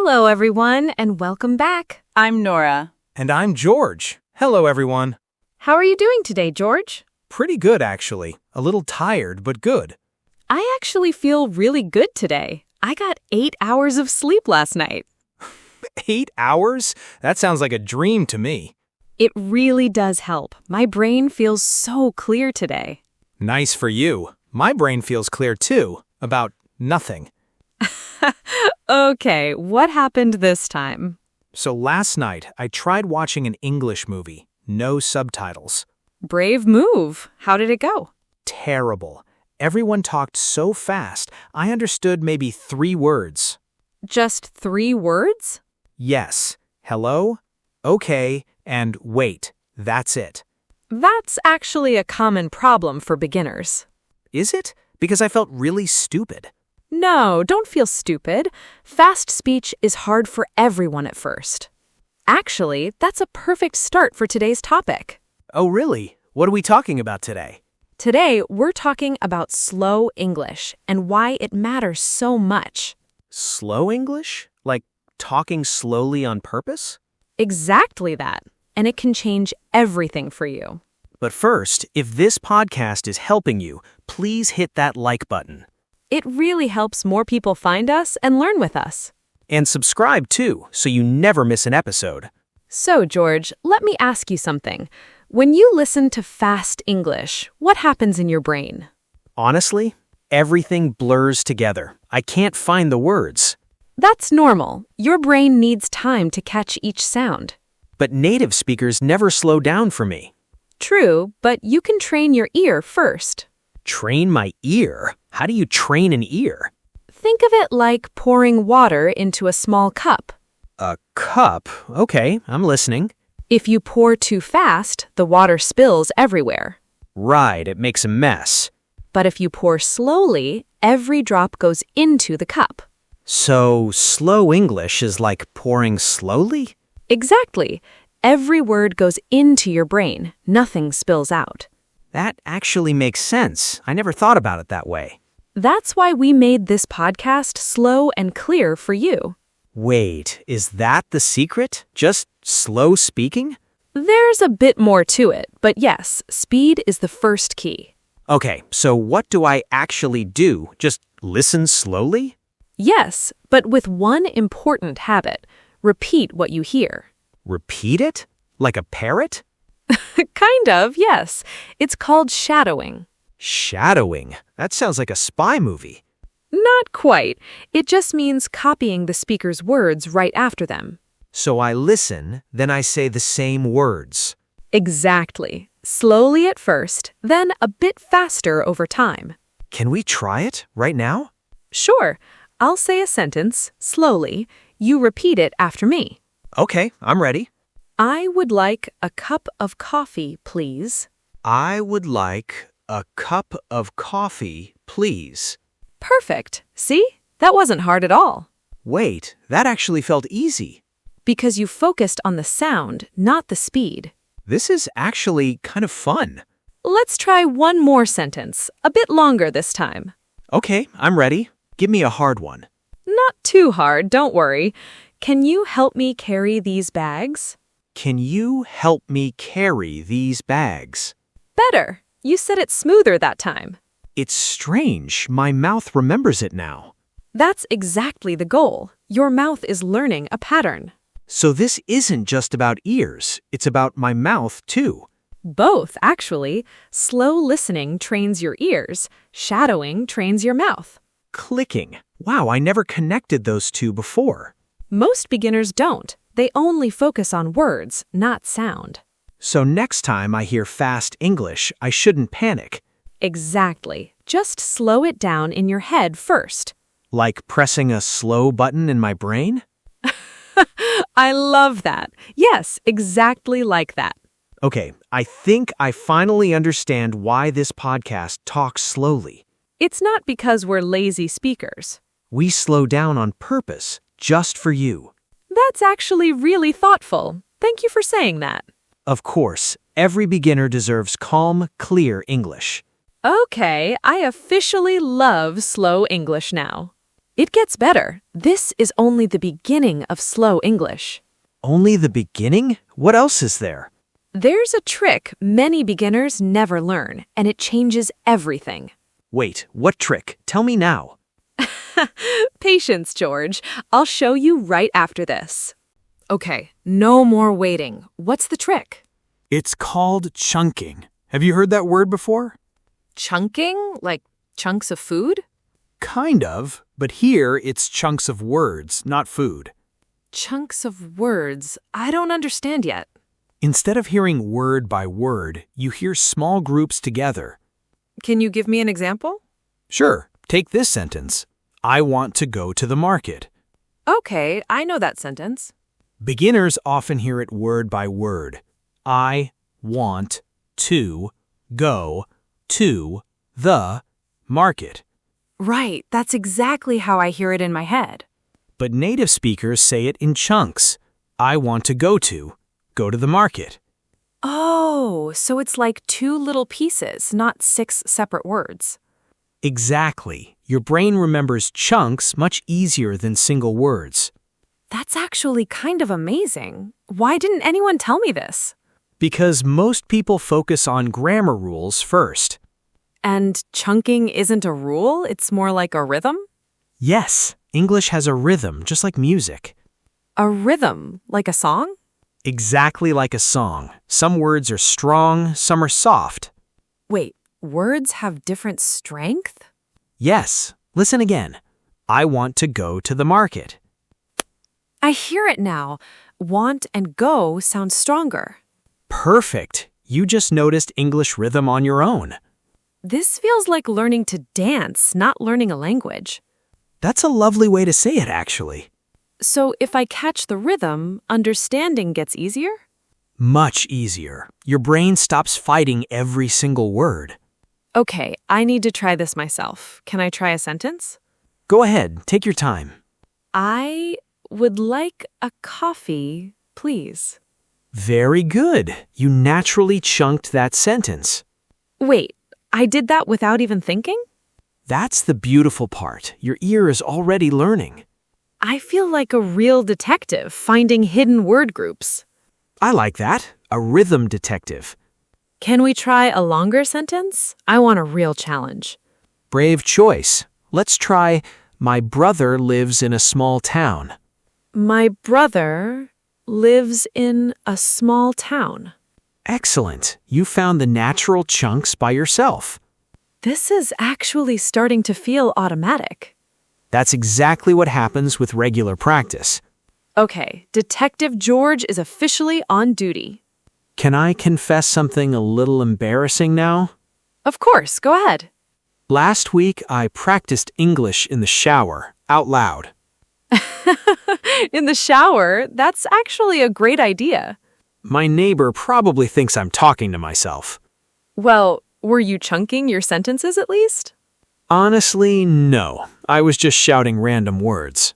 Hello, everyone, and welcome back. I'm Nora. And I'm George. Hello, everyone. How are you doing today, George? Pretty good, actually. A little tired, but good. I actually feel really good today. I got 8 hours of sleep last night. 8 hours? That sounds like a dream to me. It really does help. My brain feels so clear today. Nice for you. My brain feels clear, too. About nothing. Okay, what happened this time? So last night, I tried watching an English movie. No subtitles. Brave move. How did it go? Terrible. Everyone talked so fast, I understood maybe 3 words. Just 3 words? Yes, hello, okay, and wait. That's it. That's actually a common problem for beginners. Is it? Because I felt really stupid. No, don't feel stupid. Fast speech is hard for everyone at first. Actually, that's a perfect start for today's topic. Oh, really? What are we talking about today? Today, we're talking about slow English and why it matters so much. Slow English? Like talking slowly on purpose? Exactly that. And it can change everything for you. But first, if this podcast is helping you, please hit that like button. It really helps more people find us and learn with us. And subscribe too, so you never miss an episode. So, George, let me ask you something. When you listen to fast English, what happens in your brain? Honestly, everything blurs together. I can't find the words. That's normal. Your brain needs time to catch each sound. But native speakers never slow down for me. True, but you can train your ear first. Train my ear? How do you train an ear? Think of it like pouring water into a small cup. A cup? Okay, I'm listening. If you pour too fast, the water spills everywhere. Right, it makes a mess. But if you pour slowly, every drop goes into the cup. So, slow English is like pouring slowly? Exactly. Every word goes into your brain. Nothing spills out. That actually makes sense. I never thought about it that way. That's why we made this podcast slow and clear for you. Wait, is that the secret? Just slow speaking? There's a bit more to it, but yes, speed is the first key. Okay, so what do I actually do? Just listen slowly? Yes, but with one important habit. Repeat what you hear. Repeat it? Like a parrot? Kind of, yes. It's called shadowing. Shadowing? That sounds like a spy movie. Not quite. It just means copying the speaker's words right after them. So I listen, then I say the same words. Exactly. Slowly at first, then a bit faster over time. Can we try it right now? Sure. I'll say a sentence, slowly. You repeat it after me. Okay, I'm ready. I would like a cup of coffee, please. I would like a cup of coffee, please. Perfect. See? That wasn't hard at all. Wait, that actually felt easy. Because you focused on the sound, not the speed. This is actually kind of fun. Let's try one more sentence, a bit longer this time. Okay, I'm ready. Give me a hard one. Not too hard, don't worry. Can you help me carry these bags? Can you help me carry these bags? Better. You said it smoother that time. It's strange. My mouth remembers it now. That's exactly the goal. Your mouth is learning a pattern. So this isn't just about ears. It's about my mouth, too. Both, actually. Slow listening trains your ears. Shadowing trains your mouth. Clicking. Wow, I never connected those two before. Most beginners don't. They only focus on words, not sound. So next time I hear fast English, I shouldn't panic. Exactly. Just slow it down in your head first. Like pressing a slow button in my brain? I love that. Yes, exactly like that. Okay, I think I finally understand why this podcast talks slowly. It's not because we're lazy speakers. We slow down on purpose, just for you. That's actually really thoughtful. Thank you for saying that. Of course, every beginner deserves calm, clear English. Okay, I officially love slow English now. It gets better. This is only the beginning of slow English. Only the beginning? What else is there? There's a trick many beginners never learn, and it changes everything. Wait, what trick? Tell me now. Patience, George. I'll show you right after this. Okay, no more waiting. What's the trick? It's called chunking. Have you heard that word before? Chunking? Like chunks of food? Kind of, but here it's chunks of words, not food. Chunks of words? I don't understand yet. Instead of hearing word by word, you hear small groups together. Can you give me an example? Sure, take this sentence. I want to go to the market. Okay, I know that sentence. Beginners often hear it word by word. I want to go to the market. Right, that's exactly how I hear it in my head. But native speakers say it in chunks. I want to go to the market. Oh, so it's like two little pieces, not 6 separate words. Exactly. Your brain remembers chunks much easier than single words. That's actually kind of amazing. Why didn't anyone tell me this? Because most people focus on grammar rules first. And chunking isn't a rule, it's more like a rhythm? Yes, English has a rhythm, just like music. A rhythm, like a song? Exactly like a song. Some words are strong, some are soft. Wait, words have different strength? Yes, listen again. I want to go to the market. I hear it now. Want and go sound stronger. Perfect. You just noticed English rhythm on your own. This feels like learning to dance, not learning a language. That's a lovely way to say it, actually. So if I catch the rhythm, understanding gets easier? Much easier. Your brain stops fighting every single word. Okay, I need to try this myself. Can I try a sentence? Go ahead, take your time. I would like a coffee, please. Very good. You naturally chunked that sentence. Wait, I did that without even thinking? That's the beautiful part. Your ear is already learning. I feel like a real detective finding hidden word groups. I like that. A rhythm detective. Can we try a longer sentence? I want a real challenge. Brave choice. Let's try, my brother lives in a small town. My brother lives in a small town. Excellent. You found the natural chunks by yourself. This is actually starting to feel automatic. That's exactly what happens with regular practice. Okay, Detective George is officially on duty. Can I confess something a little embarrassing now? Of course, go ahead. Last week, I practiced English in the shower, out loud. In the shower, that's actually a great idea. My neighbor probably thinks I'm talking to myself. Well, were you chunking your sentences at least? Honestly, no. I was just shouting random words.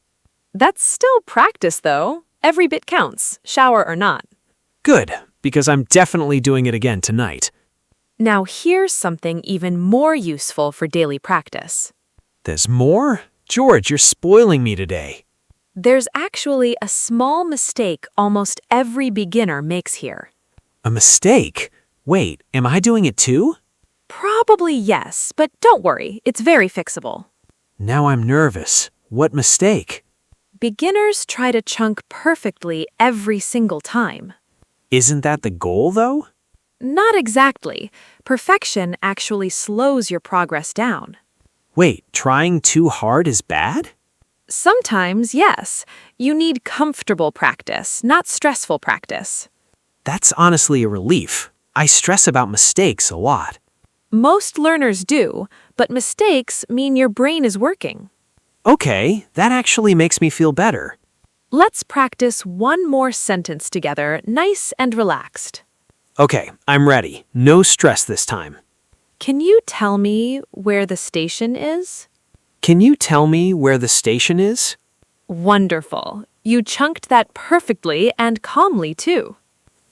That's still practice, though. Every bit counts, shower or not. Good, because I'm definitely doing it again tonight. Now here's something even more useful for daily practice. There's more? George, you're spoiling me today. There's actually a small mistake almost every beginner makes here. A mistake? Wait, am I doing it too? Probably yes, but don't worry, it's very fixable. Now I'm nervous. What mistake? Beginners try to chunk perfectly every single time. Isn't that the goal, though? Not exactly. Perfection actually slows your progress down. Wait, trying too hard is bad? Sometimes, yes. You need comfortable practice, not stressful practice. That's honestly a relief. I stress about mistakes a lot. Most learners do, but mistakes mean your brain is working. Okay, that actually makes me feel better. Let's practice one more sentence together, nice and relaxed. Okay, I'm ready. No stress this time. Can you tell me where the station is? Can you tell me where the station is? Wonderful. You chunked that perfectly and calmly, too.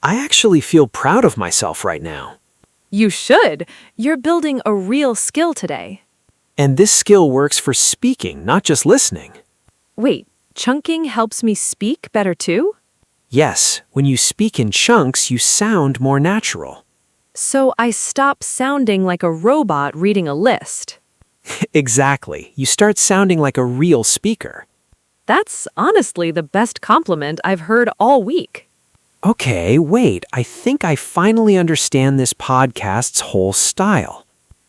I actually feel proud of myself right now. You should. You're building a real skill today. And this skill works for speaking, not just listening. Wait, chunking helps me speak better too? Yes, when you speak in chunks, you sound more natural. So I stop sounding like a robot reading a list. Exactly. You start sounding like a real speaker. That's honestly the best compliment I've heard all week. Okay, wait. I think I finally understand this podcast's whole style.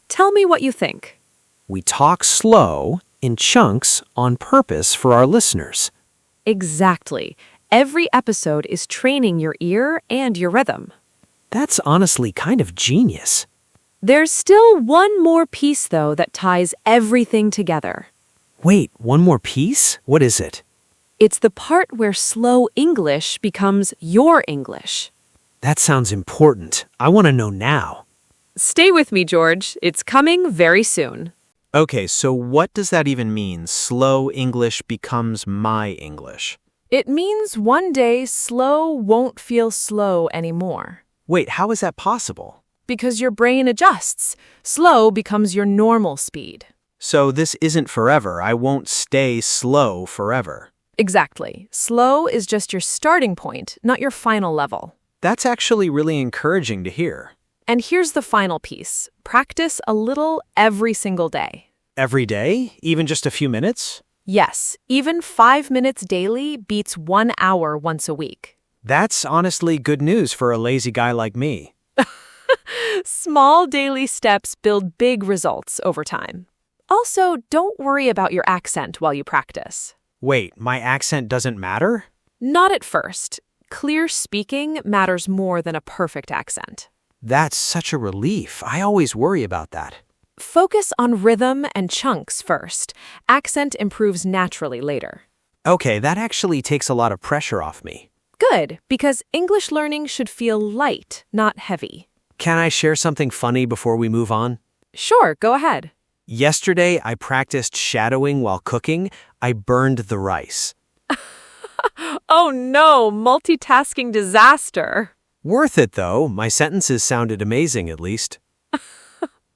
Tell me what you think. We talk slow, in chunks, on purpose for our listeners. Exactly. Every episode is training your ear and your rhythm. That's honestly kind of genius. There's still one more piece, though, that ties everything together. Wait, one more piece? What is it? It's the part where slow English becomes your English. That sounds important. I want to know now. Stay with me, George. It's coming very soon. Okay, so what does that even mean? Slow English becomes my English. It means one day slow won't feel slow anymore. Wait, how is that possible? Because your brain adjusts. Slow becomes your normal speed. So this isn't forever. I won't stay slow forever. Exactly. Slow is just your starting point, not your final level. That's actually really encouraging to hear. And here's the final piece. Practice a little every single day. Every day? Even just a few minutes? Yes, even 5 minutes daily beats 1 hour once a week. That's honestly good news for a lazy guy like me. Small daily steps build big results over time. Also, don't worry about your accent while you practice. Wait, my accent doesn't matter? Not at first. Clear speaking matters more than a perfect accent. That's such a relief. I always worry about that. Focus on rhythm and chunks first. Accent improves naturally later. Okay, that actually takes a lot of pressure off me. Good, because English learning should feel light, not heavy. Can I share something funny before we move on? Sure, go ahead. Yesterday, I practiced shadowing while cooking. I burned the rice. Oh no, multitasking disaster. Worth it, though. My sentences sounded amazing, at least.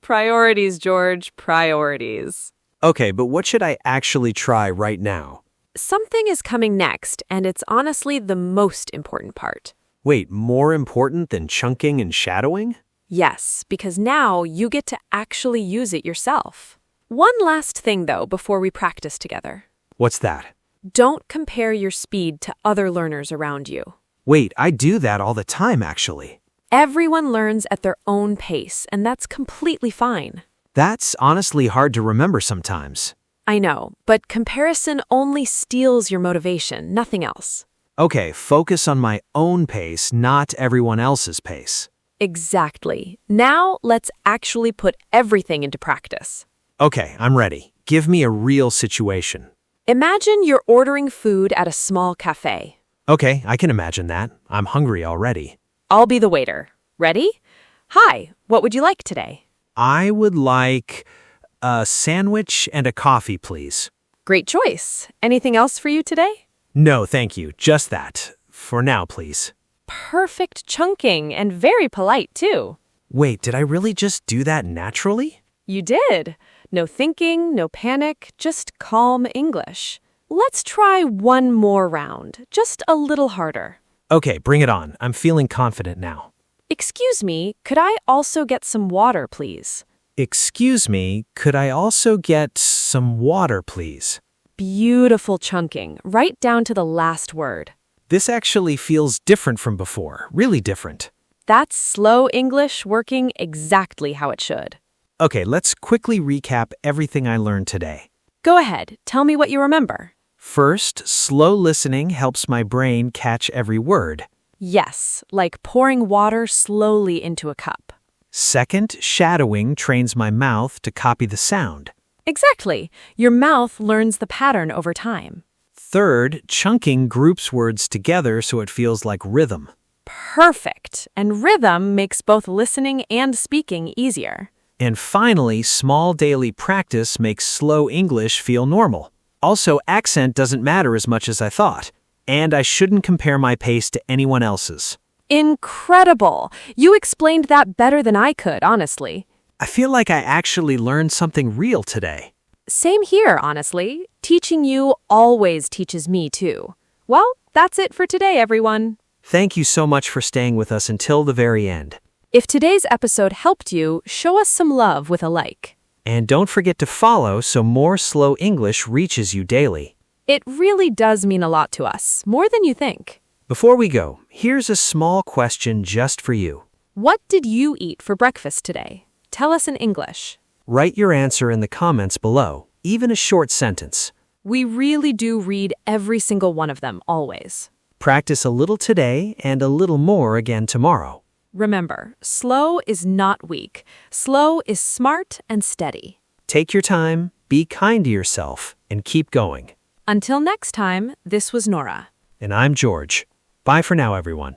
Priorities, George, priorities. Okay, but what should I actually try right now? Something is coming next, and it's honestly the most important part. Wait, more important than chunking and shadowing? Yes, because now you get to actually use it yourself. One last thing, though, before we practice together. What's that? Don't compare your speed to other learners around you. Wait, I do that all the time, actually. Everyone learns at their own pace, and that's completely fine. That's honestly hard to remember sometimes. I know, but comparison only steals your motivation, nothing else. Okay, focus on my own pace, not everyone else's pace. Exactly. Now let's actually put everything into practice. Okay, I'm ready. Give me a real situation. Imagine you're ordering food at a small cafe. Okay, I can imagine that. I'm hungry already. I'll be the waiter. Ready? Hi, what would you like today? I would like a sandwich and a coffee, please. Great choice. Anything else for you today? No, thank you. Just that. For now, please. Perfect chunking and very polite, too. Wait, did I really just do that naturally? You did. No thinking, no panic, just calm English. Let's try one more round, just a little harder. Okay, bring it on. I'm feeling confident now. Excuse me, could I also get some water, please? Excuse me, could I also get some water, please? Beautiful chunking, right down to the last word. This actually feels different from before, really different. That's slow English working exactly how it should. Okay, let's quickly recap everything I learned today. Go ahead, tell me what you remember. First, slow listening helps my brain catch every word. Yes, like pouring water slowly into a cup. Second, shadowing trains my mouth to copy the sound. Exactly. Your mouth learns the pattern over time. Third, chunking groups words together so it feels like rhythm. Perfect. And rhythm makes both listening and speaking easier. And finally, small daily practice makes slow English feel normal. Also, accent doesn't matter as much as I thought. And I shouldn't compare my pace to anyone else's. Incredible! You explained that better than I could, honestly. I feel like I actually learned something real today. Same here, honestly. Teaching you always teaches me too. Well, that's it for today, everyone. Thank you so much for staying with us until the very end. If today's episode helped you, show us some love with a like. And don't forget to follow so more slow English reaches you daily. It really does mean a lot to us, more than you think. Before we go, here's a small question just for you. What did you eat for breakfast today? Tell us in English. Write your answer in the comments below, even a short sentence. We really do read every single one of them, always. Practice a little today and a little more again tomorrow. Remember, slow is not weak. Slow is smart and steady. Take your time, be kind to yourself, and keep going. Until next time, this was Nora. And I'm George. Bye for now, everyone.